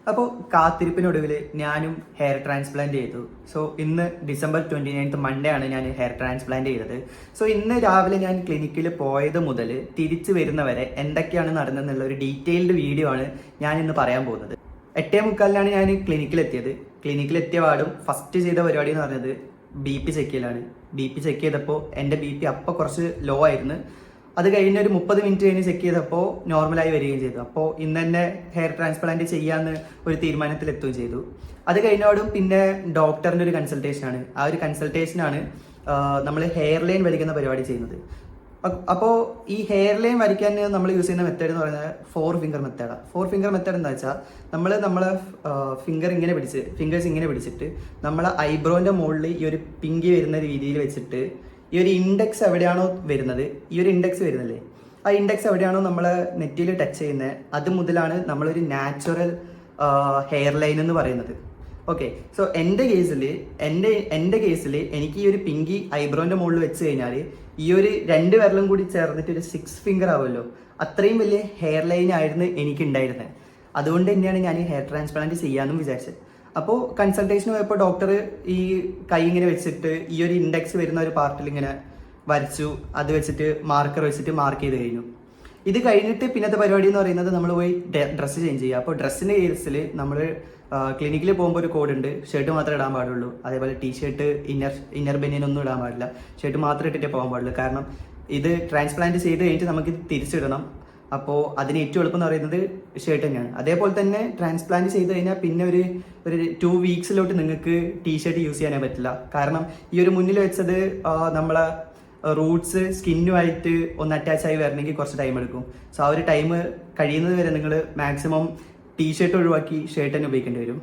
അപ്പോൾ കാത്തിരിപ്പിനൊടുവിൽ ഞാനും hair transplant ചെയ്തു. സോ ഇന്ന് ഡിസംബർ 29 മൺഡേ ആണ് ഞാൻ ഹെയർ ട്രാൻസ്പ്ലാന്റ് ചെയ്തത്. സോ ഇന്ന് രാവിലെ ഞാൻ ക്ലിനിക്കിൽ പോയത് മുതൽ തിരിച്ചു വരുന്നവരെ എന്തൊക്കെയാണ് നടന്നതെന്നുള്ള ഒരു ഡീറ്റെയിൽഡ് വീഡിയോ ആണ് ഞാൻ ഇന്ന് പറയാൻ പോകുന്നത്. 8:45 ഞാൻ ക്ലിനിക്കിലെത്തിയത്. ക്ലിനിക്കിലെത്തിയ പാടും ഫസ്റ്റ് ചെയ്ത പരിപാടി എന്ന് പറഞ്ഞത് BP ചെക്ക് ചെയ്യലാണ്. BP ചെക്ക് ചെയ്തപ്പോൾ എൻ്റെ BP അപ്പോൾ കുറച്ച് ലോ ആയിരുന്നു. അത് കഴിഞ്ഞ് ഒരു 30 മിനിറ്റ് കഴിഞ്ഞ് ചെക്ക് ചെയ്തപ്പോൾ നോർമലായി വരികയും ചെയ്തു. അപ്പോൾ ഇന്ന് തന്നെ ഹെയർ ട്രാൻസ്പ്ലാന്റ് ചെയ്യാമെന്ന് ഒരു തീരുമാനത്തിലെത്തുകയും ചെയ്തു. അത് കഴിഞ്ഞോടും പിന്നെ ഡോക്ടറിൻ്റെ ഒരു കൺസൾട്ടേഷനാണ്. ആ ഒരു കൺസൾട്ടേഷനാണ് നമ്മൾ ഹെയർ ലൈൻ വരയ്ക്കുന്ന പരിപാടി ചെയ്യുന്നത്. അപ്പോൾ ഈ ഹെയർ ലൈൻ വരയ്ക്കാൻ നമ്മൾ യൂസ് ചെയ്യുന്ന മെത്തേഡ് എന്ന് പറയുന്നത് 4 ഫിംഗർ മെത്തേഡാണ്. 4 ഫിംഗർ മെത്തേഡ് എന്താ വെച്ചാൽ നമ്മളെ ഫിംഗേഴ്സ് ഇങ്ങനെ പിടിച്ചിട്ട് നമ്മളെ ഐബ്രോൻ്റെ മുകളിൽ ഈ ഒരു പിങ്കി വരുന്ന രീതിയിൽ വെച്ചിട്ട് ഈ ഒരു ഇൻഡെക്സ് എവിടെയാണോ വരുന്നത്, ഈ ഒരു ഇൻഡെക്സ് വരുന്നില്ലേ, ആ ഇൻഡെക്സ് എവിടെയാണോ നമ്മളെ നെറ്റിയിൽ ടച്ച് ചെയ്യുന്നത്, അത് മുതലാണ് നമ്മളൊരു നാച്ചുറൽ ഹെയർ ലൈൻ എന്ന് പറയുന്നത്. ഓക്കെ, സോ എൻ്റെ കേസിൽ എനിക്ക് ഈ ഒരു പിങ്കി ഐബ്രോൻ്റെ മുകളിൽ വെച്ച് കഴിഞ്ഞാൽ ഈ ഒരു 2 വിരലും കൂടി ചേർന്നിട്ട് ഒരു 6 ഫിംഗർ ആവുമല്ലോ, അത്രയും വലിയ ഹെയർ ലൈൻ ആയിരുന്നു എനിക്കുണ്ടായിരുന്നത്. അതുകൊണ്ട് തന്നെയാണ് ഞാൻ ഈ ഹെയർ ട്രാൻസ്പ്ലാന്റ് ചെയ്യാമെന്നും വിചാരിച്ചത്. അപ്പോൾ കൺസൾട്ടേഷന് പോയപ്പോൾ ഡോക്ടർ ഈ കൈ ഇങ്ങനെ വെച്ചിട്ട് ഈ ഒരു ഇൻഡെക്സ് വരുന്ന ഒരു പാർട്ടിൽ ഇങ്ങനെ വരച്ചു. അത് വെച്ചിട്ട് മാർക്കർ വെച്ചിട്ട് മാർക്ക് ചെയ്ത് കഴിഞ്ഞു. ഇത് കഴിഞ്ഞിട്ട് പിന്നത്തെ പരിപാടി എന്ന് പറയുന്നത് നമ്മൾ പോയി ഡ്രസ്സ് ചേഞ്ച് ചെയ്യുക. അപ്പോൾ ഡ്രസ്സിൻ്റെ കേസിൽ നമ്മൾ ക്ലിനിക്കിൽ പോകുമ്പോൾ ഒരു കോഡ് ഉണ്ട്, ഷർട്ട് മാത്രമേ ഇടാൻ പാടുള്ളൂ. അതേപോലെ ടീഷർട്ട്, ഇന്നർ ബനിയനൊന്നും ഇടാൻ പാടില്ല, ഷർട്ട് മാത്രം ഇട്ടിട്ടേ പോകാൻ പാടുള്ളൂ. കാരണം ഇത് ട്രാൻസ്പ്ലാന്റ് ചെയ്ത് കഴിഞ്ഞിട്ട് നമുക്ക് തിരിച്ചിടണം. അപ്പോൾ അതിന് ഏറ്റവും എളുപ്പം എന്ന് പറയുന്നത് ഷർട്ട് തന്നെയാണ്. അതേപോലെ തന്നെ ട്രാൻസ്പ്ലാന്റ് ചെയ്ത് കഴിഞ്ഞാൽ പിന്നെ ഒരു 2 വീക്സിലോട്ട് നിങ്ങൾക്ക് ടീഷർട്ട് യൂസ് ചെയ്യാനേ പറ്റില്ല. കാരണം ഈ ഒരു മുന്നിൽ വെച്ചത് നമ്മളെ റൂട്ട്സ് സ്കിന്നുമായിട്ട് ഒന്ന് അറ്റാച്ച് ആയി വരണമെങ്കിൽ കുറച്ച് ടൈം എടുക്കും. സോ ആ ഒരു ടൈം കഴിയുന്നത് വരെ നിങ്ങൾ മാക്സിമം ടീഷർട്ട് ഒഴിവാക്കി ഷർട്ട് തന്നെ ഉപയോഗിക്കേണ്ടി വരും.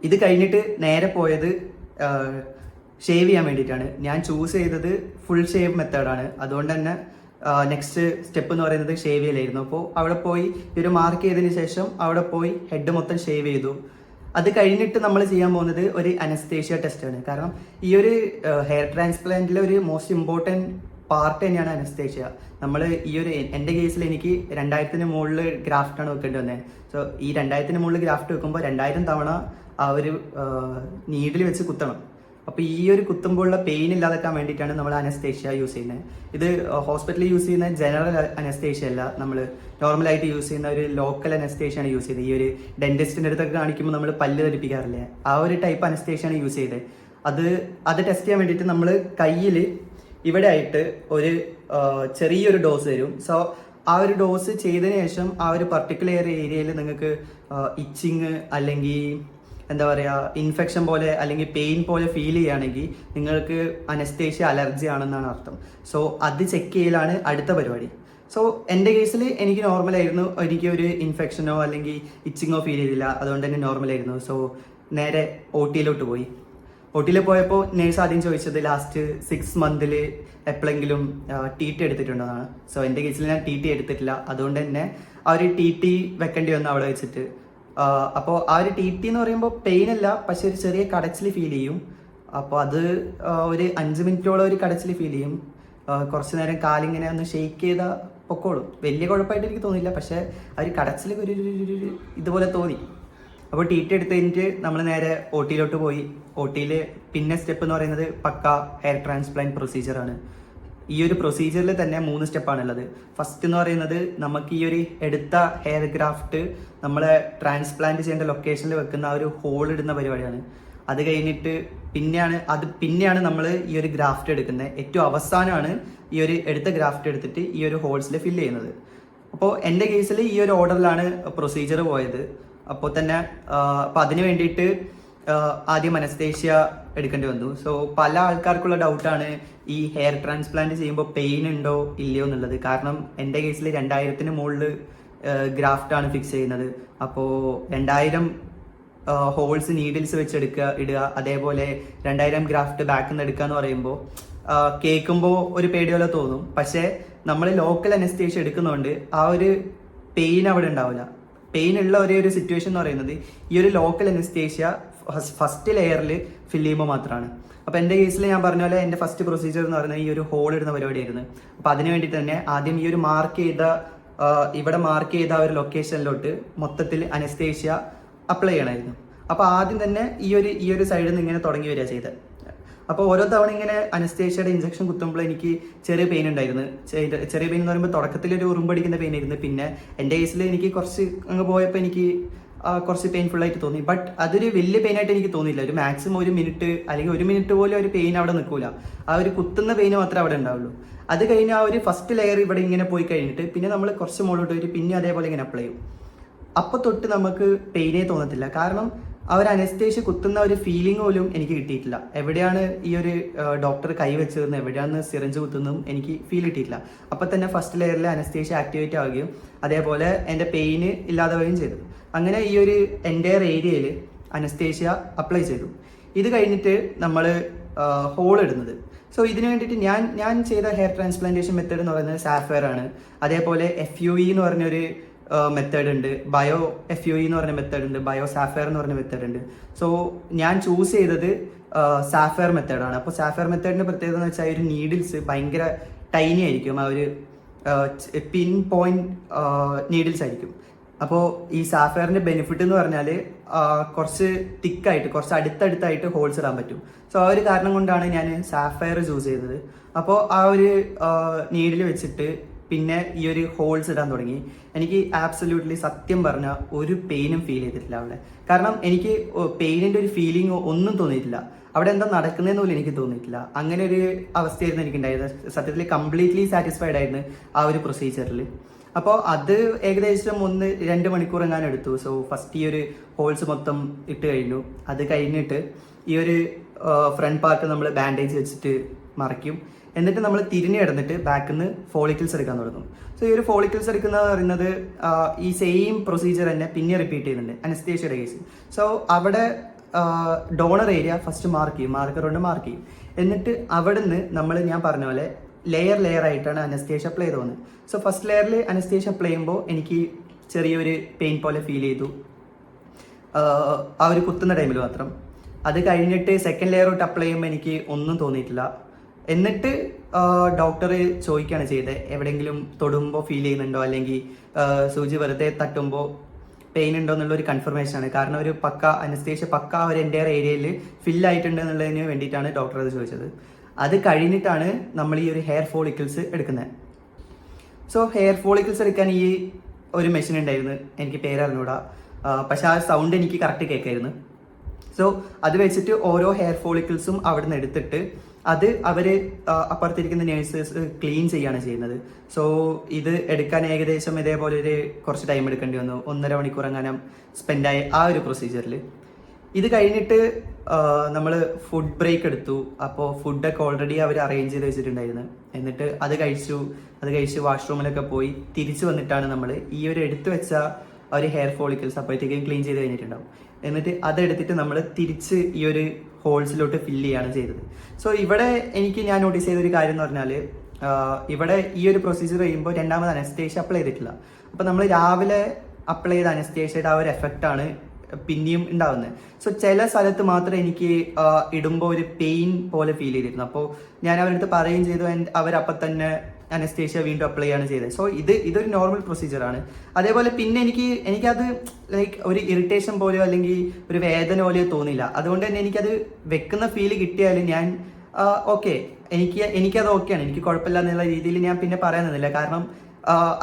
ഇത് കഴിഞ്ഞിട്ട് നേരെ പോയത് ഷേവ് ചെയ്യാൻ വേണ്ടിയിട്ടാണ്. ഞാൻ ചൂസ് ചെയ്തത് ഫുൾ ഷേവ് മെത്തേഡാണ്. അതുകൊണ്ട് തന്നെ നെക്സ്റ്റ് സ്റ്റെപ്പ് എന്ന് പറയുന്നത് ഷേവ് ചെയ്യലായിരുന്നു. അപ്പോൾ അവിടെ പോയി ഒരു മാർക്ക് ചെയ്തതിന് ശേഷം അവിടെ പോയി ഹെഡ് മൊത്തം ഷേവ് ചെയ്തു. അത് കഴിഞ്ഞിട്ട് നമ്മൾ ചെയ്യാൻ പോകുന്നത് ഒരു അനസ്തേഷ്യ ടെസ്റ്റാണ്. കാരണം ഈ ഒരു ഹെയർ ട്രാൻസ്പ്ലാന്റിലെ ഒരു മോസ്റ്റ് ഇമ്പോർട്ടൻറ്റ് പാർട്ട് തന്നെയാണ് അനസ്തേഷ്യ. നമ്മൾ ഈ ഒരു എൻ്റെ കേസിൽ എനിക്ക് 2000-ന് മുകളിൽ ഗ്രാഫ്റ്റാണ് വെക്കേണ്ടി വന്നത്. സോ ഈ 2000-ന് മുകളിൽ ഗ്രാഫ്റ്റ് വെക്കുമ്പോൾ 2000 തവണ ആ ഒരു നീഡിൽ വെച്ച് കുത്തണം. അപ്പോൾ ഈ ഒരു കുത്തുമ്പോഴുള്ള പെയിൻ ഇല്ലാതാക്കാൻ വേണ്ടിയിട്ടാണ് നമ്മൾ അനസ്തേഷ്യ യൂസ് ചെയ്യുന്നത്. ഇത് ഹോസ്പിറ്റലിൽ യൂസ് ചെയ്യുന്ന ജനറൽ അനസ്തേഷ്യ അല്ല, നമ്മൾ നോർമലായിട്ട് യൂസ് ചെയ്യുന്ന ഒരു ലോക്കൽ അനസ്തേഷ്യാണ് യൂസ് ചെയ്തത്. ഈ ഒരു ഡെന്റിസ്റ്റിൻ്റെ അടുത്തൊക്കെ കാണിക്കുമ്പോൾ നമ്മൾ പല്ല് ധരിപ്പിക്കാറില്ലേ, ആ ഒരു ടൈപ്പ് അനസ്തേഷ്യാണ് യൂസ് ചെയ്തത്. അത് ടെസ്റ്റ് ചെയ്യാൻ വേണ്ടിയിട്ട് നമ്മൾ കയ്യിൽ ഇവിടെ ആയിട്ട് ഒരു ചെറിയൊരു ഡോസ് തരും. സോ ആ ഒരു ഡോസ് ചെയ്തതിന് ശേഷം ആ ഒരു പർട്ടിക്കുലർ ഏരിയയിൽ നിങ്ങൾക്ക് ഇച്ചിങ് അല്ലെങ്കിൽ എന്താ പറയുക ഇൻഫെക്ഷൻ പോലെ അല്ലെങ്കിൽ പെയിൻ പോലെ ഫീൽ ചെയ്യുകയാണെങ്കിൽ നിങ്ങൾക്ക് അനസ്തേഷ്യ അലർജി ആണെന്നാണ് അർത്ഥം. സോ അത് ചെക്ക് ചെയ്യലാണ് അടുത്ത പരിപാടി. സോ എൻ്റെ കേസിൽ എനിക്ക് നോർമലായിരുന്നു. എനിക്ക് ഒരു ഇൻഫെക്ഷനോ അല്ലെങ്കിൽ ഇച്ചിങ്ങോ ഫീൽ ചെയ്തില്ല, അതുകൊണ്ട് തന്നെ നോർമലായിരുന്നു. സോ നേരെ OT പോയി. OT പോയപ്പോൾ നേഴ്സ് ആദ്യം ചോദിച്ചത് ലാസ്റ്റ് 6 മന്തിൽ എപ്പോഴെങ്കിലും TT എടുത്തിട്ടുണ്ടെന്നാണ്. സോ എൻ്റെ കേസിൽ ഞാൻ TT എടുത്തിട്ടില്ല. അതുകൊണ്ട് തന്നെ ആ ഒരു TT വെക്കേണ്ടി വന്നു അവിടെ വെച്ചിട്ട്. അപ്പോൾ ആ ഒരു TT എന്ന് പറയുമ്പോൾ പെയിൻ അല്ല, പക്ഷെ ഒരു ചെറിയ കടച്ചിൽ ഫീൽ ചെയ്യും. അപ്പോൾ അത് ഒരു 5 മിനിറ്റോളം ഒരു കടച്ചിൽ ഫീൽ ചെയ്യും. കുറച്ച് നേരം കാലിങ്ങനെ ഒന്ന് ഷെയ്ക്ക് ചെയ്താൽ പൊക്കോളും. വലിയ കുഴപ്പമായിട്ട് എനിക്ക് തോന്നിയില്ല, പക്ഷേ ആ ഒരു കടച്ചിൽ ഒരു ഇതുപോലെ തോന്നി. അപ്പോൾ TT എടുത്ത് കഴിഞ്ഞിട്ട് നമ്മൾ നേരെ OT പോയി. OT പിന്നെ സ്റ്റെപ്പ് എന്ന് പറയുന്നത് പക്ക ഹെയർ ട്രാൻസ്പ്ലാന്റ് പ്രൊസീജിയറാണ്. ഈ ഒരു പ്രൊസീജിയറിൽ തന്നെ 3 സ്റ്റെപ്പാണുള്ളത്. ഫസ്റ്റ് എന്ന് പറയുന്നത് നമുക്ക് ഈ ഒരു എടുത്ത ഹെയർ ഗ്രാഫ്റ്റ് നമ്മളെ ട്രാൻസ്പ്ലാന്റ് ചെയ്യേണ്ട ലൊക്കേഷനിൽ വെക്കുന്ന ആ ഒരു ഹോൾ ഇടുന്ന പരിപാടിയാണ്. അത് കഴിഞ്ഞിട്ട് പിന്നെയാണ് നമ്മൾ ഈ ഒരു ഗ്രാഫ്റ്റ് എടുക്കുന്നത്. ഏറ്റവും അവസാനമാണ് ഈ ഒരു എടുത്ത ഗ്രാഫ്റ്റ് എടുത്തിട്ട് ഈ ഒരു ഹോൾസിൽ ഫില്ല് ചെയ്യുന്നത്. അപ്പോൾ എൻ്റെ കേസിൽ ഈ ഒരു ഓർഡറിലാണ് പ്രൊസീജിയർ പോയത്. അപ്പോൾ തന്നെ അപ്പോൾ അതിന് വേണ്ടിയിട്ട് ആദ്യം അനസ്തേഷ്യ എടുക്കേണ്ടി വന്നു. സോ പല ആൾക്കാർക്കുള്ള ഡൗട്ടാണ് ഈ ഹെയർ ട്രാൻസ്പ്ലാന്റ് ചെയ്യുമ്പോൾ പെയിൻ ഉണ്ടോ ഇല്ലയോ എന്നുള്ളത്. കാരണം എൻ്റെ കേസിൽ 2000-ന് മുകളിൽ ഗ്രാഫ്റ്റാണ് ഫിക്സ് ചെയ്യുന്നത്. അപ്പോൾ 2000 ഹോൾസ് നീഡിൽസ് ഇടുക, അതേപോലെ 2000 ഗ്രാഫ്റ്റ് ബാക്കിൽ നിന്ന് എടുക്കുക എന്ന് പറയുമ്പോൾ കേൾക്കുമ്പോൾ ഒരു പേടി പോലെ തോന്നും. പക്ഷേ നമ്മൾ ലോക്കൽ അനസ്തേഷ്യ എടുക്കുന്നതുകൊണ്ട് ആ ഒരു പെയിൻ അവിടെ ഉണ്ടാവില്ല. പെയിൻ ഉള്ള ഒരു സിറ്റുവേഷൻ എന്ന് പറയുന്നത് ഈ ഒരു ലോക്കൽ അനസ്തേഷ്യ ഫസ്റ്റ് ലെയറിൽ ഫില്ല് ചെയ്യുമ്പോൾ മാത്രമാണ്. അപ്പോൾ എൻ്റെ കേസിൽ ഞാൻ പറഞ്ഞ പോലെ എൻ്റെ ഫസ്റ്റ് പ്രൊസീജിയർ എന്ന് പറയുന്നത് ഈ ഒരു ഹോൾ ഇടുന്ന പരിപാടിയായിരുന്നു. അപ്പോൾ അതിന് വേണ്ടി തന്നെ ആദ്യം ഈ ഒരു മാർക്ക് ചെയ്ത ഇവിടെ മാർക്ക് ചെയ്ത ആ ഒരു ലൊക്കേഷനിലോട്ട് മൊത്തത്തിൽ അനസ്തേഷ്യ അപ്ലൈ ചെയ്യണമായിരുന്നു. അപ്പോൾ ആദ്യം തന്നെ ഈ ഒരു സൈഡിൽ നിന്ന് ഇങ്ങനെ തുടങ്ങി വരിക ചെയ്തത്. അപ്പോൾ ഓരോ തവണ ഇങ്ങനെ അനസ്തേഷ്യയുടെ ഇഞ്ചക്ഷൻ കുത്തുമ്പോൾ എനിക്ക് ചെറിയ പെയിൻ ഉണ്ടായിരുന്നു. ചെറിയ പെയിൻ എന്ന് പറയുമ്പോൾ തുടക്കത്തിൽ ഒരു ഉറുമ്പടിക്കുന്ന പെയിൻ ആയിരുന്നു. പിന്നെ എൻ്റെ കേസിൽ എനിക്ക് കുറച്ച് അങ്ങ് പോയപ്പോൾ എനിക്ക് കുറച്ച് പെയിൻഫുൾ ആയിട്ട് തോന്നി. ബട്ട് അതൊരു വലിയ പെയിൻ ആയിട്ട് എനിക്ക് തോന്നിയില്ല. ഒരു മാക്സിമം 1 മിനിറ്റ് അല്ലെങ്കിൽ 1 മിനിറ്റ് പോലും ഒരു പെയിൻ അവിടെ നിൽക്കൂല. ആ ഒരു കുത്തുന്ന പെയിൻ മാത്രമേ അവിടെ ഉണ്ടാവുള്ളൂ. അത് കഴിഞ്ഞ് ആ ഒരു ഫസ്റ്റ് ലെയർ ഇവിടെ ഇങ്ങനെ പോയി കഴിഞ്ഞിട്ട് പിന്നെ നമ്മൾ കുറച്ച് മുകളിലോട്ട് പോയിട്ട് പിന്നെ അതേപോലെ ഇങ്ങനെ അപ്ലൈ ചെയ്യും. അപ്പോൾ തൊട്ട് നമുക്ക് പെയിനേ തോന്നത്തില്ല. കാരണം ആ ഒരു അനസ്തേഷ്യ കുത്തുന്ന ഒരു ഫീലിംഗ് പോലും എനിക്ക് കിട്ടിയിട്ടില്ല. എവിടെയാണ് ഈ ഒരു ഡോക്ടർ കൈ വെച്ചതെന്ന്, എവിടെയാണ് സിറിഞ്ച് കുത്തുന്നതും എനിക്ക് ഫീൽ കിട്ടിയിട്ടില്ല. അപ്പം തന്നെ ഫസ്റ്റ് ലെയറിൽ അനസ്തേഷ്യ ആക്ടിവേറ്റ് ആവുകയും അതേപോലെ എൻ്റെ പെയിന് ഇല്ലാതാവുകയും ചെയ്തു. അങ്ങനെ ഈ ഒരു എൻ്റയർ ഏരിയയിൽ അനസ്തേഷ്യ അപ്ലൈ ചെയ്തു. ഇത് കഴിഞ്ഞിട്ട് നമ്മൾ ഹോൾ ഇടുന്നത്. സോ ഇതിന് വേണ്ടിയിട്ട് ഞാൻ ചെയ്ത ഹെയർ ട്രാൻസ്പ്ലാന്റേഷൻ മെത്തേഡ് എന്ന് പറയുന്നത് സാഫയർ ആണ്. അതേപോലെ FUE എന്ന് പറഞ്ഞൊരു മെത്തേഡ് ഉണ്ട്, ബയോ FUE എന്ന് പറഞ്ഞ മെത്തേഡ് ഉണ്ട്, ബയോ സാഫയർ എന്ന് പറഞ്ഞ മെത്തേഡ് ഉണ്ട്. സോ ഞാൻ ചൂസ് ചെയ്തത് സാഫയർ മെത്തേഡാണ്. അപ്പോൾ സാഫയർ മെത്തേഡിൻ്റെ പ്രത്യേകത എന്ന് വെച്ചാൽ ഒരു നീഡിൽസ് ഭയങ്കര ടൈനി ആയിരിക്കും. ആ ഒരു പിൻ പോയിന്റ് നീഡിൽസ് ആയിരിക്കും. അപ്പോൾ ഈ സാഫയറിൻ്റെ ബെനിഫിറ്റ് എന്ന് പറഞ്ഞാൽ കുറച്ച് തിക്കായിട്ട് കുറച്ച് അടുത്തടുത്തായിട്ട് ഹോൾസ് ഇടാൻ പറ്റും. സോ ആ ഒരു കാരണം കൊണ്ടാണ് ഞാൻ സാഫയർ ചൂസ് ചെയ്തത്. അപ്പോൾ ആ ഒരു നീഡിൽ വെച്ചിട്ട് പിന്നെ ഈ ഒരു ഹോൾസ് ഇടാൻ തുടങ്ങി. എനിക്ക് ആബ്സല്യൂട്ട്ലി സത്യം പറഞ്ഞാൽ ഒരു പെയിനും ഫീൽ ചെയ്തിട്ടില്ല അവിടെ. കാരണം എനിക്ക് പെയിനിൻ്റെ ഒരു ഫീലിംഗ് ഒന്നും തോന്നിയിട്ടില്ല. അവിടെ എന്താ നടക്കുന്നതെന്ന് പോലും എനിക്ക് തോന്നിയിട്ടില്ല. അങ്ങനെ ഒരു അവസ്ഥയായിരുന്നു എനിക്കുണ്ടായത്. സത്യത്തിൽ കംപ്ലീറ്റ്ലി സാറ്റിസ്ഫൈഡ് ആയിരുന്നു ആ ഒരു പ്രൊസീജിയറിൽ. അപ്പോൾ അത് ഏകദേശം 1-2 മണിക്കൂർ എങ്ങാനും എടുത്തു. സോ ഫസ്റ്റ് ഈ ഒരു ഹോൾസ് മൊത്തം ഇട്ട് കഴിഞ്ഞു. അത് കഴിഞ്ഞിട്ട് ഈ ഒരു ഫ്രണ്ട് പാർട്ട് നമ്മൾ ബാൻഡേജ് വെച്ചിട്ട് മറയ്ക്കും. എന്നിട്ട് നമ്മൾ തിരിഞ്ഞ് കിടന്നിട്ട് ബാക്കിൽ നിന്ന് ഫോളിക്കിൾസ് എടുക്കാൻ തുടങ്ങും. സോ ഈ ഒരു ഫോളിക്കിൾസ് എടുക്കുന്നത് പറയുന്നത് ഈ സെയിം പ്രൊസീജിയർ തന്നെ പിന്നെ റിപ്പീറ്റ് ചെയ്യുന്നുണ്ട് അനസ്തേഷ്യയുടെ കേസ്. സോ അവിടെ ഡോണർ ഏരിയ ഫസ്റ്റ് മാർക്ക് ചെയ്യും, മാർക്കർ കൊണ്ട് മാർക്ക് ചെയ്യും. എന്നിട്ട് അവിടെ നിന്ന് ഞാൻ പറഞ്ഞ പോലെ ലെയർ ആയിട്ടാണ് അനസ്തേഷ്യ അപ്ലൈ ചെയ്ത് പോകുന്നത്. സോ ഫസ്റ്റ് ലെയറിൽ അനസ്തേഷ്യ അപ്ലൈ ചെയ്യുമ്പോൾ എനിക്ക് ചെറിയൊരു പെയിൻ പോലെ ഫീൽ ചെയ്തു, ആ ഒരു കുത്തുന്ന ടൈമിൽ മാത്രം. അത് കഴിഞ്ഞിട്ട് സെക്കൻഡ് ലെയർ തൊട്ട് അപ്ലൈ ചെയ്യുമ്പോൾ എനിക്ക് ഒന്നും തോന്നിയിട്ടില്ല. എന്നിട്ട് ഡോക്ടർ ചോദിക്കുകയാണ് ചെയ്തത്, എവിടെയെങ്കിലും തൊടുമ്പോൾ ഫീൽ ചെയ്യുന്നുണ്ടോ അല്ലെങ്കിൽ സൂചി വെറുതെ തട്ടുമ്പോൾ പെയിൻ ഉണ്ടോ എന്നുള്ളൊരു കൺഫർമേഷനാണ്. കാരണം ഒരു അനസ്തേഷ്യ ഒരു എൻ്റയർ ഏരിയയിൽ ഫില്ലായിട്ടുണ്ട് എന്നുള്ളതിന് വേണ്ടിയിട്ടാണ് ഡോക്ടർ അത് ചോദിച്ചത്. അത് കഴിഞ്ഞിട്ടാണ് നമ്മൾ ഈ ഒരു ഹെയർ ഫോളിക്കിൾസ് എടുക്കുന്നത്. സോ ഹെയർ ഫോളിക്കിൾസ് എടുക്കാൻ ഈ ഒരു മെഷീൻ ഉണ്ടായിരുന്നു, എനിക്ക് പേരറിഞ്ഞൂടാ, പക്ഷെ ആ സൗണ്ട് എനിക്ക് കറക്റ്റ് കേൾക്കായിരുന്നു. സോ അത് വെച്ചിട്ട് ഓരോ ഹെയർ ഫോളിക്കിൾസും അവിടെ നിന്ന് എടുത്തിട്ട് അത് അവർ അപ്പുറത്തിരിക്കുന്ന നേഴ്സേഴ്സ് ക്ലീൻ ചെയ്യാണ് ചെയ്യുന്നത്. സോ ഇത് എടുക്കാൻ ഏകദേശം ഇതേപോലെ കുറച്ച് ടൈം എടുക്കേണ്ടി വന്നു. 1.5 മണിക്കൂർ എങ്ങാനും സ്പെൻഡായി ആ ഒരു പ്രൊസീജിയറിൽ. ഇത് കഴിഞ്ഞിട്ട് നമ്മൾ ഫുഡ് ബ്രേക്ക് എടുത്തു. അപ്പോൾ ഫുഡൊക്കെ ഓൾറെഡി അവർ അറേഞ്ച് ചെയ്ത് വെച്ചിട്ടുണ്ടായിരുന്നു. എന്നിട്ട് അത് കഴിച്ച് വാഷ്റൂമിലൊക്കെ പോയി തിരിച്ചു വന്നിട്ടാണ് നമ്മൾ ഈ ഒരു എടുത്തു വെച്ച ഒരു ഹെയർ ഫോളിക്കിൾസ് അപ്പോഴത്തേക്കും ക്ലീൻ ചെയ്ത് കഴിഞ്ഞിട്ടുണ്ടാവും. എന്നിട്ട് അതെടുത്തിട്ട് നമ്മൾ തിരിച്ച് ഈ ഒരു ഹോൾസിലോട്ട് ഫില്ല് ചെയ്യാണ് ചെയ്തത്. സോ ഇവിടെ ഞാൻ നോട്ടീസ് ചെയ്തൊരു കാര്യം എന്ന് പറഞ്ഞാൽ, ഇവിടെ ഈ ഒരു പ്രൊസീജിയർ കഴിയുമ്പോൾ രണ്ടാമത് അനസ്തേഷ്യ അപ്ലൈ ചെയ്തിട്ടില്ല. അപ്പോൾ നമ്മൾ രാവിലെ അപ്ലൈ ചെയ്ത അനസ്തേഷ്യയുടെ ആ ഒരു എഫക്റ്റാണ് പിന്നെയും ഉണ്ടാവുന്നത്. സോ ചില സ്ഥലത്ത് മാത്രമേ എനിക്ക് ഇടുമ്പോൾ ഒരു പെയിൻ പോലെ ഫീൽ ചെയ്തിരുന്നു. അപ്പോൾ ഞാൻ അവരടുത്ത് പറയുകയും ചെയ്തു, അവരപ്പം തന്നെ അനസ്തേഷ്യ വീണ്ടും അപ്ലൈ ചെയ്യാണ് ചെയ്തത്. സോ ഇതൊരു നോർമൽ പ്രൊസീജിയറാണ്. അതേപോലെ പിന്നെ എനിക്കത് ലൈക്ക് ഒരു ഇറിറ്റേഷൻ പോലെയോ അല്ലെങ്കിൽ ഒരു വേദന പോലെയോ തോന്നിയില്ല. അതുകൊണ്ട് തന്നെ എനിക്കത് വെക്കുന്ന ഫീൽ കിട്ടിയാലും ഞാൻ ഓക്കെ, എനിക്കത് ഓക്കെയാണ്, എനിക്ക് കുഴപ്പമില്ല എന്നുള്ള രീതിയിൽ ഞാൻ പിന്നെ പറയാൻ നിന്നില്ല. കാരണം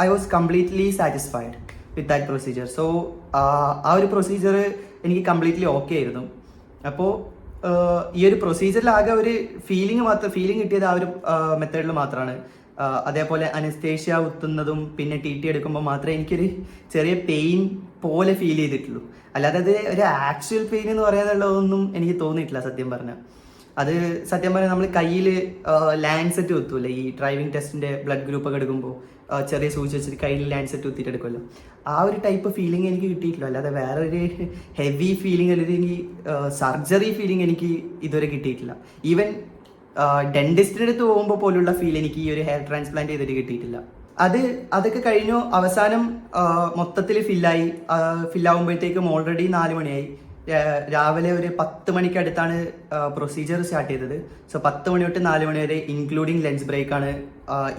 I was completely satisfied with that procedure. So ആ ഒരു പ്രൊസീജിയർ എനിക്ക് കംപ്ലീറ്റ്ലി ഓക്കെ ആയിരുന്നു. അപ്പോൾ ഈ ഒരു പ്രൊസീജിയറിലാകെ ഒരു ഫീലിംഗ് കിട്ടിയത് ആ ഒരു മെത്തേഡിൽ മാത്രമാണ്. അതേപോലെ അനസ്തേഷ്യ കുത്തുന്നതും പിന്നെ TT എടുക്കുമ്പോൾ മാത്രമേ എനിക്കൊരു ചെറിയ പെയിൻ പോലെ ഫീൽ ചെയ്തിട്ടുള്ളൂ. അല്ലാതെ അത് ഒരു ആക്ച്വൽ പെയിൻ എന്ന് പറയാനുള്ളതൊന്നും എനിക്ക് തോന്നിയിട്ടില്ല സത്യം പറഞ്ഞാൽ. അത് സത്യം പറഞ്ഞാൽ നമ്മൾ കയ്യിൽ ലാൻസെറ്റ് കുത്തൂല്ലേ, ഈ ഡ്രൈവിംഗ് ടെസ്റ്റിൻ്റെ ബ്ലഡ് ഗ്രൂപ്പൊക്കെ എടുക്കുമ്പോൾ ചെറിയ സൂചി വെച്ചിട്ട് കയ്യിൽ ലാൻസെറ്റ് കുത്തിയിട്ട് എടുക്കുമല്ലോ, ആ ഒരു ടൈപ്പ് ഫീലിംഗ് എനിക്ക് കിട്ടിയിട്ടില്ല. അല്ലാതെ വേറൊരു ഹെവി ഫീലിംഗ് അല്ലെങ്കിൽ സർജറി ഫീലിംഗ് എനിക്ക് ഇതുവരെ കിട്ടിയിട്ടില്ല. ഈവൻ ഡെന്റിസ്റ്റിൻ്റെ അടുത്ത് പോകുമ്പോൾ പോലുള്ള ഫീൽ എനിക്ക് ഈ ഒരു ഹെയർ ട്രാൻസ്പ്ലാന്റ് ചെയ്തിട്ട് കിട്ടിയിട്ടില്ല. അതൊക്കെ കഴിഞ്ഞു. അവസാനം മൊത്തത്തിൽ ഫില്ലാവുമ്പോഴത്തേക്കും ഓൾറെഡി 4 മണിയായി. രാവിലെ ഒരു 10 മണിക്കടുത്താണ് പ്രൊസീജിയർ സ്റ്റാർട്ട് ചെയ്തത്. സോ 10 മണി തൊട്ട് 4 മണി വരെ ഇൻക്ലൂഡിങ് ലഞ്ച് ബ്രേക്കാണ്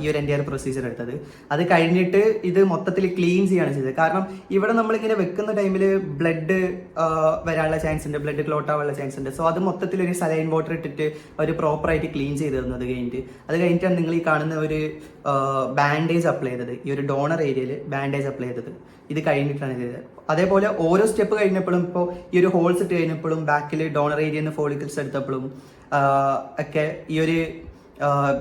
ഈ ഒരു എൻ്റെ പ്രൊസീജിയർ എടുത്തത്. അത് കഴിഞ്ഞിട്ട് ഇത് മൊത്തത്തിൽ ക്ലീൻ ചെയ്യാണ് ചെയ്തത്. കാരണം ഇവിടെ നമ്മളിങ്ങനെ വെക്കുന്ന ടൈമിൽ ബ്ലഡ് വരാനുള്ള ചാൻസ് ഉണ്ട്, ബ്ലഡ് ക്ലോട്ട് ആവാനുള്ള ചാൻസ് ഉണ്ട്. സോ അത് മൊത്തത്തിൽ ഒരു സലൈൻ വാട്ടർ ഇട്ടിട്ട് അവർ പ്രോപ്പറായിട്ട് ക്ലീൻ ചെയ്ത് തന്നത് കഴിഞ്ഞിട്ടാണ് നിങ്ങൾ ഈ കാണുന്ന ഒരു ബാൻഡേജ് അപ്ലൈ ചെയ്തത്. ഈ ഒരു ഡോണർ ഏരിയയിൽ ബാൻഡേജ് അപ്ലൈ ചെയ്തത് ഇത് കഴിഞ്ഞിട്ടാണ് ചെയ്തത്. അതേപോലെ ഓരോ സ്റ്റെപ്പ് കഴിഞ്ഞപ്പോഴും ഇപ്പോൾ ഈ ഒരു ഹോൾസ് ഇട്ട് കഴിഞ്ഞപ്പോഴും ബാക്കിൽ ഡോണർ ഏരിയയിൽ നിന്ന് ഫോളിക്കിൾസ് എടുത്തപ്പോഴും ഒക്കെ ഈ ഒരു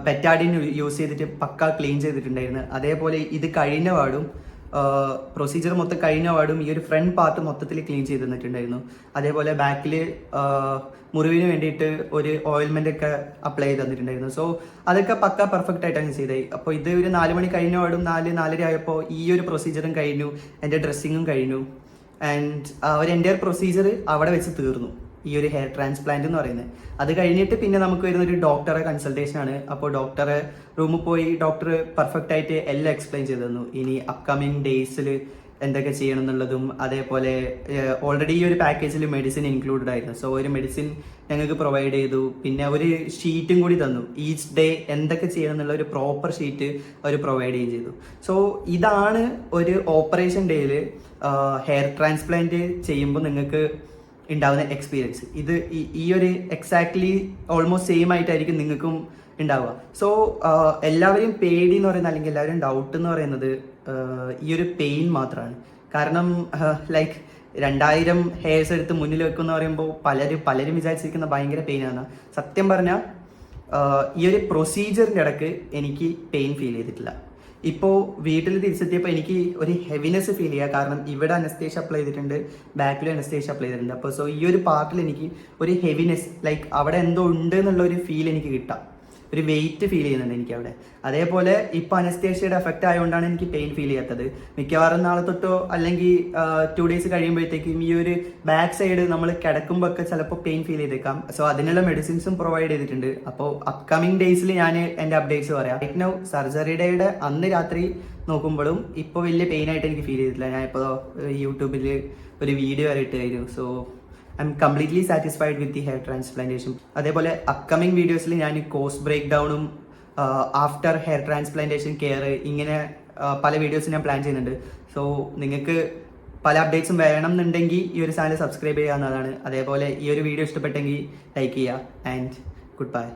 ബെറ്റാഡിൻ യൂസ് ചെയ്തിട്ട് പക്ക ക്ലീൻ ചെയ്തിട്ടുണ്ടായിരുന്നു. അതേപോലെ ഇത് കഴിഞ്ഞ പാടും പ്രൊസീജിയർ മൊത്തം കഴിഞ്ഞ പാടും ഈ ഒരു ഫ്രണ്ട് പാർട്ട് മൊത്തത്തിൽ ക്ലീൻ ചെയ്ത് തന്നിട്ടുണ്ടായിരുന്നു. അതേപോലെ ബാക്കിൽ മുറിവിന് വേണ്ടിയിട്ട് ഒരു ഓയിൽമെന്റ് ഒക്കെ അപ്ലൈ ചെയ്ത് തന്നിട്ടുണ്ടായിരുന്നു. സോ അതൊക്കെ പക്ക പെർഫെക്റ്റ് ആയിട്ടാണ് ചെയ്തത്. അപ്പോൾ ഇത് ഒരു 4 മണി കഴിഞ്ഞ പാടും 4-4:30 ആയപ്പോൾ ഈ ഒരു പ്രൊസീജിയറും കഴിഞ്ഞു, എൻ്റെ ഡ്രസ്സിങ്ങും കഴിഞ്ഞു. ആൻഡ് ഒരു എൻ്റെ പ്രൊസീജിയർ അവിടെ വെച്ച് തീർന്നു, ഈ ഒരു ഹെയർ ട്രാൻസ്പ്ലാന്റ് എന്ന് പറയുന്നത്. അത് കഴിഞ്ഞിട്ട് പിന്നെ നമുക്ക് വരുന്ന ഒരു ഡോക്ടറെ കൺസൾട്ടേഷൻ ആണ്. അപ്പോൾ ഡോക്ടറെ റൂമിൽ പോയി ഡോക്ടർ പെർഫെക്റ്റ് ആയിട്ട് എല്ലാം എക്സ്പ്ലെയിൻ ചെയ്തു തന്നു. ഇനി അപ്കമിങ് ഡേയ്സിൽ എന്തൊക്കെ ചെയ്യണം എന്നുള്ളതും, അതേപോലെ ഓൾറെഡി ഈ ഒരു പാക്കേജിൽ മെഡിസിൻ ഇൻക്ലൂഡഡ് ആയിരുന്നു. സോ ഒരു മെഡിസിൻ ഞങ്ങൾക്ക് പ്രൊവൈഡ് ചെയ്തു. പിന്നെ ഒരു ഷീറ്റും കൂടി തന്നു, ഈച്ച് ഡേ എന്തൊക്കെ ചെയ്യണം എന്നുള്ള ഒരു പ്രോപ്പർ ഷീറ്റ് അവർ പ്രൊവൈഡ് ചെയ്യുകയും ചെയ്തു. സോ ഇതാണ് ഒരു ഓപ്പറേഷൻ ഡേയിൽ ഹെയർ ട്രാൻസ്പ്ലാന്റ് ചെയ്യുമ്പോൾ നിങ്ങൾക്ക് ഉണ്ടാവുന്ന എക്സ്പീരിയൻസ്. ഇത് ഈ ഒരു എക്സാക്ട്ലി ഓൾമോസ്റ്റ് സെയിം ആയിട്ടായിരിക്കും നിങ്ങൾക്കും ഉണ്ടാവുക. സോ എല്ലാവരും പേടി എന്ന് പറയുന്നത്, അല്ലെങ്കിൽ എല്ലാവരും ഡൗട്ട് എന്ന് പറയുന്നത് ഈ ഒരു പെയിൻ മാത്രമാണ്. കാരണം ലൈക്ക് 2000 ഹെയർസ് എടുത്ത് മുന്നിൽ വെക്കുമെന്ന് പറയുമ്പോൾ പലരും വിചാരിച്ചിരിക്കുന്ന ഭയങ്കര പെയിനാണ്. സത്യം പറഞ്ഞാൽ ഈ ഒരു പ്രൊസീജിയറിൻ്റെ ഇടയ്ക്ക് എനിക്ക് പെയിൻ ഫീൽ ചെയ്തിട്ടില്ല. ഇപ്പോൾ വീട്ടിൽ തിരിച്ചെത്തിയപ്പോൾ എനിക്ക് ഒരു ഹെവിനെസ് ഫീൽ ചെയ്യുക. കാരണം ഇവിടെ അനസ്തേഷ്യ അപ്ലൈ ചെയ്തിട്ടുണ്ട്, ബാക്കിലും അനസ്തേഷ്യ അപ്ലൈ ചെയ്തിട്ടുണ്ട്. അപ്പോൾ സോ ഈ ഒരു പാർട്ടിൽ എനിക്ക് ഒരു ഹെവിനെസ്, ലൈക്ക് അവിടെ എന്തോ ഉണ്ട് എന്നുള്ള ഒരു ഫീൽ എനിക്ക് കിട്ടാം, ഒരു വെയിറ്റ് ഫീൽ ചെയ്യുന്നുണ്ട് എനിക്ക് അവിടെ. അതേപോലെ ഇപ്പോൾ അനസ്തേഷ്യയുടെ എഫക്റ്റ് ആയതുകൊണ്ടാണ് എനിക്ക് പെയിൻ ഫീൽ ചെയ്യാത്തത്. മിക്കവാറും നാളെ തൊട്ടോ അല്ലെങ്കിൽ 2 ഡേയ്സ് കഴിയുമ്പോഴത്തേക്കും ഈ ഒരു ബാക്ക് സൈഡ് നമ്മൾ കിടക്കുമ്പോൾ ഒക്കെ ചിലപ്പോൾ പെയിൻ ഫീൽ ചെയ്തേക്കാം. സോ അതിനുള്ള മെഡിസിൻസും പ്രൊവൈഡ് ചെയ്തിട്ടുണ്ട്. അപ്പോൾ അപ്കമിങ് ഡേയ്സിൽ ഞാൻ എൻ്റെ അപ്ഡേറ്റ്സ് പറയാം. റൈറ്റ് നൗ സർജറിയുടെ അന്ന് രാത്രി നോക്കുമ്പോഴും ഇപ്പോൾ വലിയ പെയിൻ ആയിട്ട് എനിക്ക് ഫീൽ ചെയ്തിട്ടില്ല. ഞാൻ ഇപ്പോൾ യൂട്യൂബിൽ ഒരു വീഡിയോ വരെ ഇട്ട് കഴിഞ്ഞു. So I am completely satisfied with the hair transplantation. അതേപോലെ അപ്കമിങ് വീഡിയോസിൽ ഞാൻ കോസ്റ്റ് ബ്രേക്ക് ഡൗണും ആഫ്റ്റർ ഹെയർ ട്രാൻസ്പ്ലാന്റേഷൻ കെയർ ഇങ്ങനെ പല വീഡിയോസും ഞാൻ പ്ലാൻ ചെയ്യുന്നുണ്ട്. സോ നിങ്ങൾക്ക് പല അപ്ഡേറ്റ്സും വേണം എന്നുണ്ടെങ്കിൽ ഈ ഒരു ചാനൽ സബ്സ്ക്രൈബ് ചെയ്യാവുന്നതാണ്. അതേപോലെ ഈ ഒരു വീഡിയോ ഇഷ്ടപ്പെട്ടെങ്കിൽ ലൈക്ക് ചെയ്യുക. And good bye.